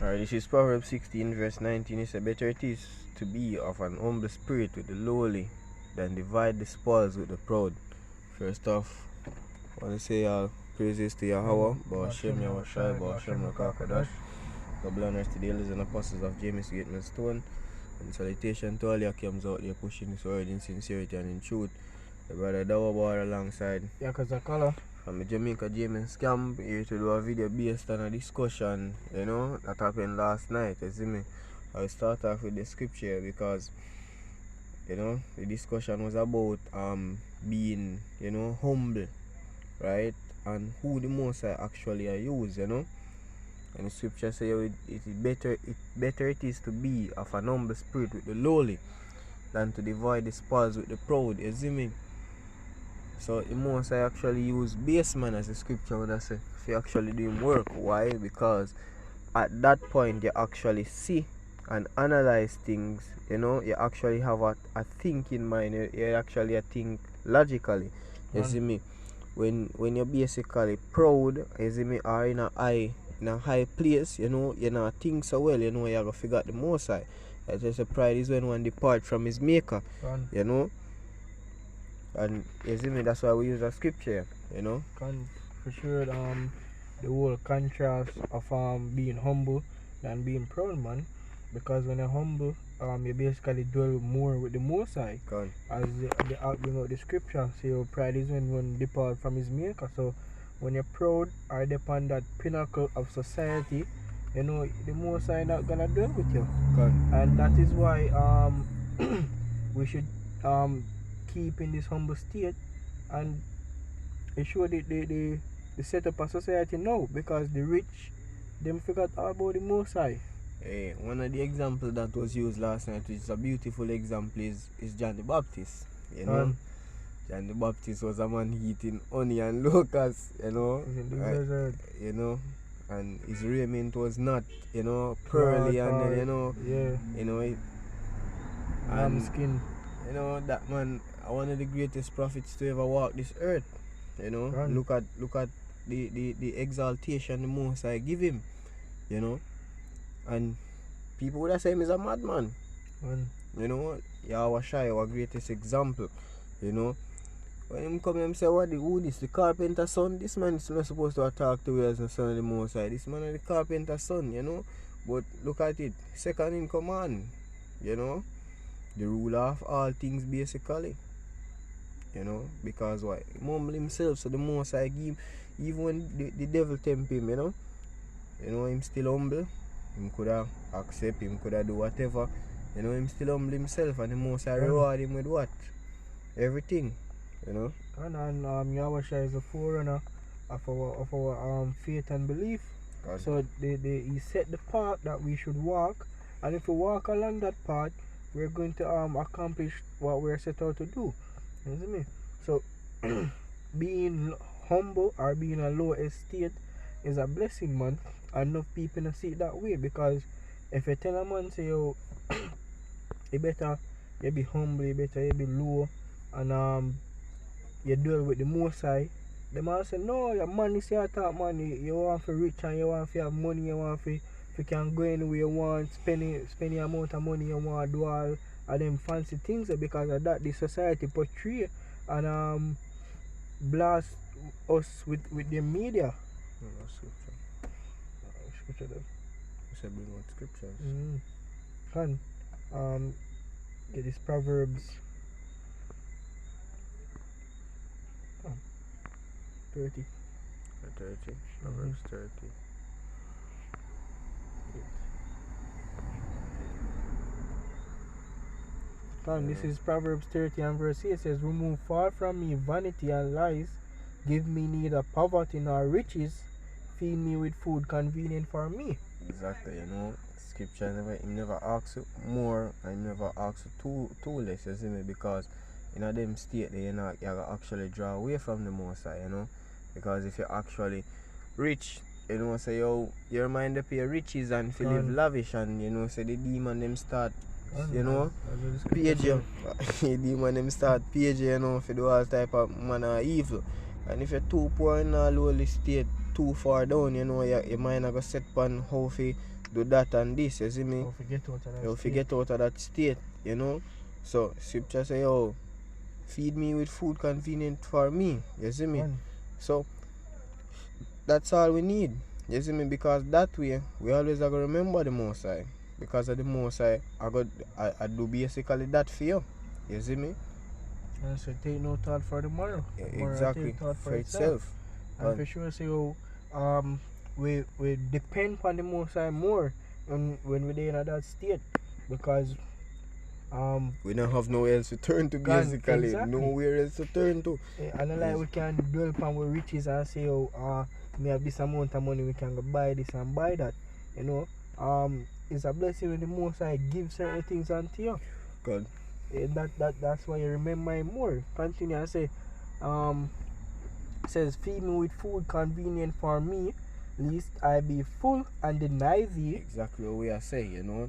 Alright, this is Proverbs 16 verse 19. It says, better it is to be of an humble spirit with the lowly than divide the spoils with the proud. First off, I want to say praises to Yahweh, Ba'ashem Yahushai, Ba'ashem Rakakadash. Double honors to the elders and apostles of James Gateman Stone. And salutation to all your cams out there pushing this word in sincerity and in truth. The brother Dawa Bar alongside Yakazakala from the Jamaica James camp, here to do a video based on a discussion, that happened last night. You see me? I'll start off with the scripture because the discussion was about being humble, right? And who the most I actually use, And the scripture say better it is to be of an humble spirit with the lowly than to divide the spoils with the proud. You see me? So the most I actually use baseman as the scripture would say if you actually doing work. Why? Because at that point you actually see and analyze things, you actually have a thinking mind, you actually think logically. You see me? When you're basically proud, you see me, or in a high place, you not think so well, you have to figure out the most high. That's just a pride is when one depart from his maker. And you see me, that's why we use a scripture, for sure. The whole contrast of being humble than being proud, man. Because when you're humble, you basically dwell more with the Most High. As the bring out the scripture, say your pride is when one depart from his maker. So when you're proud or upon that pinnacle of society, the Most High not gonna dwell with you. And that is why we should keep in this humble state and ensure the setup of society now, because the rich them forgot all about the Most High. Hey, one of the examples that was used last night, which is a beautiful example, is John the Baptist. John the Baptist was a man eating honey and locusts, In the desert. And his raiment was not, pearly and skin. That man, one of the greatest prophets to ever walk this earth. Look at the exaltation the Most I give him, and people would have said him is a madman. Yahushai, our greatest example. When him come and say, who this? The carpenter's son? This man is not supposed to talk to you as the son of the Most High. This man is the carpenter's son, But look at it, second in command, the ruler of all things basically. Because why? He humble himself, so the Most High give him, even when the devil tempt him, him still humble. Him could have accept, him could have do whatever. Him still humble himself, and the Most High reward him with what? Everything. And Yahushua is a forerunner of our faith and belief. So he set the path that we should walk, and if we walk along that path, we're going to accomplish what we're set out to do. You see me? So being humble or being a low estate is a blessing, man. Enough people don't see it that way, because if you tell a man say you better you be humble, you better you be low, and you dwell with the Most High, the man say no, your money say talk money, you want to rich and you want to have money, you want to you can go anywhere you want, spend the amount of money you want, do all of them fancy things, because of that the society portray and blast us with the media. Scripture then. You said bring out scriptures. Get this Proverbs 30. Proverbs 30. This is Proverbs 30 and verse 8. It says, remove far from me vanity and lies, give me neither poverty nor riches, feed me with food convenient for me. Exactly, scripture never asks you more and never asks you too less, you see me, because in a them state you actually draw away from the Most High, because if you're actually rich, say your mind up your riches and feel live lavish, and say the demon them start page you. The demon them start page you, for do all type of manner of evil. And if you're too poor in a lowly state, too far down, your mind are going to set upon how to do that and this, you see me? Don't forget out of that You'll state. forget out of that state, you know. So scripture say, yo, feed me with food convenient for me, you see me? Man, So that's all we need, you see me? Because that way we always are gonna remember the Most High. Because of the Most High, I do basically that for you see me? and so take no thought for tomorrow. Tomorrow Exactly, take thought for itself. And for sure, so we depend on the Most High more when we're in that state, because We don't have nowhere else to turn to, basically. exactly. Nowhere else to turn to. And like we can dwell upon our riches and say, oh, me have this amount of money, we can go buy this and buy that. You know, it's a blessing when the Most High gives certain things unto you. God. That's why you remember him more. Continue and say, says, feed me with food convenient for me, lest I be full and deny thee. Exactly what we are saying, you know.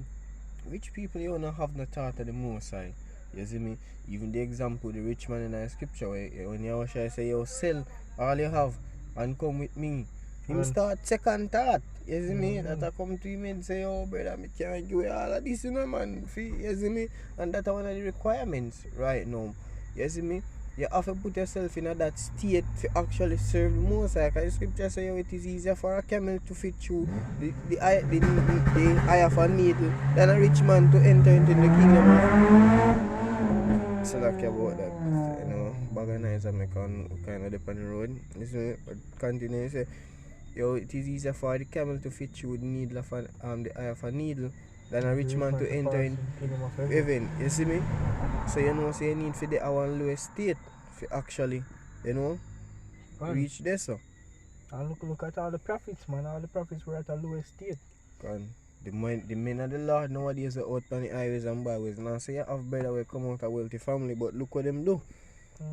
Rich people, you don't have no thought of the Most High. You see me? Even the example, the rich man in the scripture, when you say, yo, sell all you have and come with me. Him start second thought. You see me? That I come to him and say, oh, brother, I can't give you all of this, you know, man. You see me? And that's one of the requirements right now. You see me? You have to put yourself in that state to actually serve the Most High. Because the scripture says, it is easier for a camel to fit through the eye of a needle than a rich man to enter into the kingdom of. So like about that, you know, Baganizer me kind of dip on the road. You see me? But continue to say, yo, it is easier for the camel to fit through the needle of the eye of a needle than a rich man to enter in heaven. You see me? So you know, so you need for the our lowest state for actually, you know, reach there. So and look at all the prophets, man. All the prophets were at a lowest state. The men of the Lord nowadays are out on the highways and byways. Now say you have brother will come out a wealthy family, but look what them do.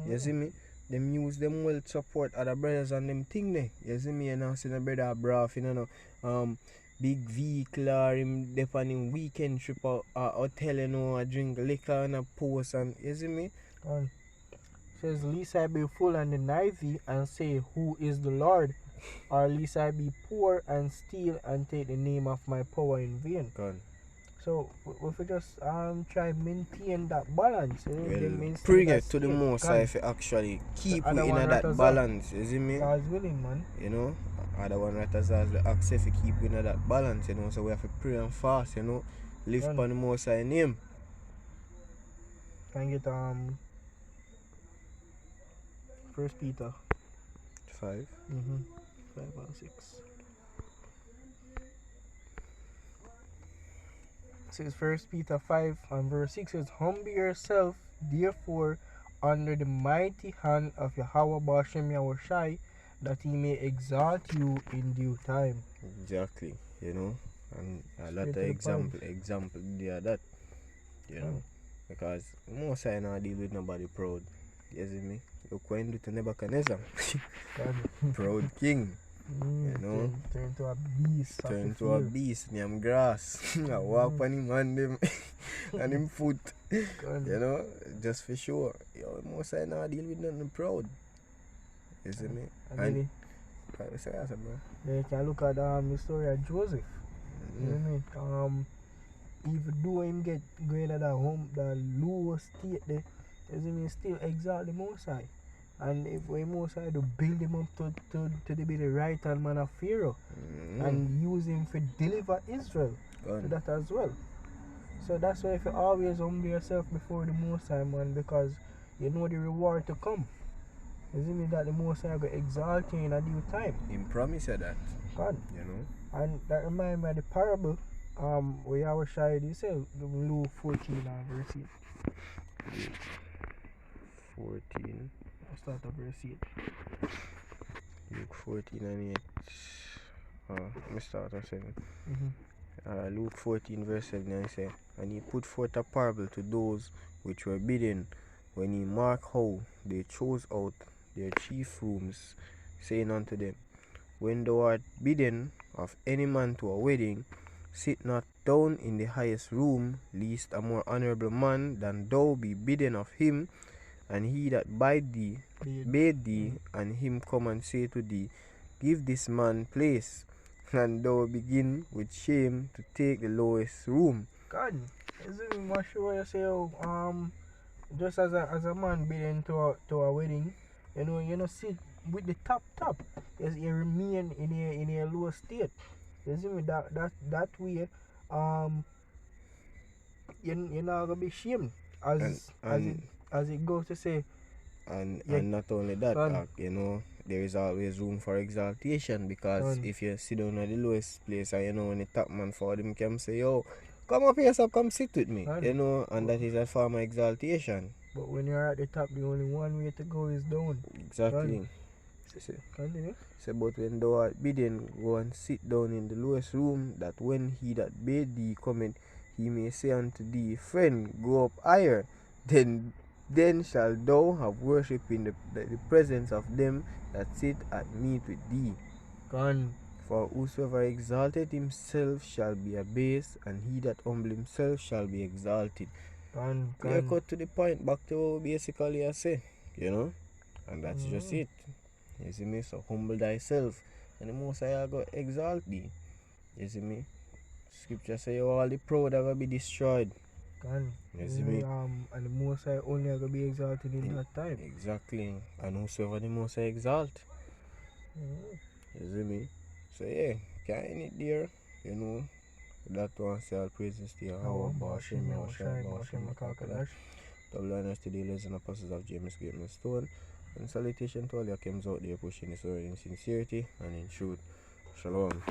You see me? Them use them wealth support other brothers and them thing there. You see me? And now see the brother braff, you know, big vehicle or him dep on him weekend trip or hotel, you know, drink liquor and a post, and you see me? Says, lest I be full and deny thee and say, who is the Lord? Or lest I be poor and steal and take the name of my power in vain. So if we just try maintain that balance, bring it to the Most High if you actually keep it in that balance, you see me? God's willing, man. You know, other one right as the axe if you keep in that balance, you know, so we have to pray and fast, you know, live upon the Most High name. Can get 1 Peter 5. 5 and 6. Says 1 Peter 5 and verse 6 says, humble yourself therefore under the mighty hand of Yahweh Bashem Yahushai, that he may exalt you in due time. Exactly, you know, and a lot of example there that, you know, because most I not deal with nobody proud. You see me? Look when do to Nebuchadnezzar. Proud king. You know, turn to a beast. Turn to a beast, name grass. I walk on him and him and him foot. You know, just for sure. Yo, most I not deal with nothing proud. You see me? And say that, bro. You can look at the story of Joseph. You know what I mean? Even though him get going at the lowest state there, doesn't mean still exalt the Most High. And if we Most High to build him up to be the right hand man of Pharaoh, and use him to deliver Israel to that as well. So that's why if you always humble yourself before the Most High, man, because you know the reward to come. Isn't it that the Most High will exalt you in a due time? He promised you that. God. You know? And that reminds me of the parable where Yahushua he said, Luke 14 and verse 8. 14. I'll start at verse 8. Luke 14 and 8. Let me start at 7. Luke 14 verse 7 and say, and he put forth a parable to those which were bidden, when he marked how they chose out their chief rooms, saying unto them, when thou art bidden of any man to a wedding, sit not down in the highest room, lest a more honorable man than thou be bidden of him, and he that bade thee, and him come and say to thee, give this man place. and thou begin with shame to take the lowest room. God, is it much sure you say just as a man bidding to a wedding, you know sit with the top. You remain in a low state. You see me that way you're not gonna be shamed as it goes to say. And not only that, there is always room for exaltation, because if you sit down at the lowest place and when the top man for them can say, yo, come up here, so come sit with me, and that is a form of exaltation. But when you're at the top, the only one way to go is down. Exactly. Continue. So, but when thou art bidden, go and sit down in the lowest room, that when he that bade thee cometh, he may say unto thee, friend, go up higher. Then shall thou have worship in the presence of them that sit at meat with thee. Gone. For whosoever exalteth himself shall be abased, and he that humble himself shall be exalted. Clear cut to the point, back to what basically I say, and that's just it. You see me? So humble thyself, and the Most High go exalt thee. You see me? Scripture say all the proud are gonna be destroyed. You see me? And the Most High only are gonna be exalted in that time. Exactly. And whosoever the Most High exalt. You see me? So yeah, can't it there, That one say all praises to Yahweh, Bashim, Yahushai, Bashim, Makakadash. Double honors to the leaders and apostles of James Gateman Stone. And salutation to all your chems out there pushing this word in sincerity and in truth. Shalom.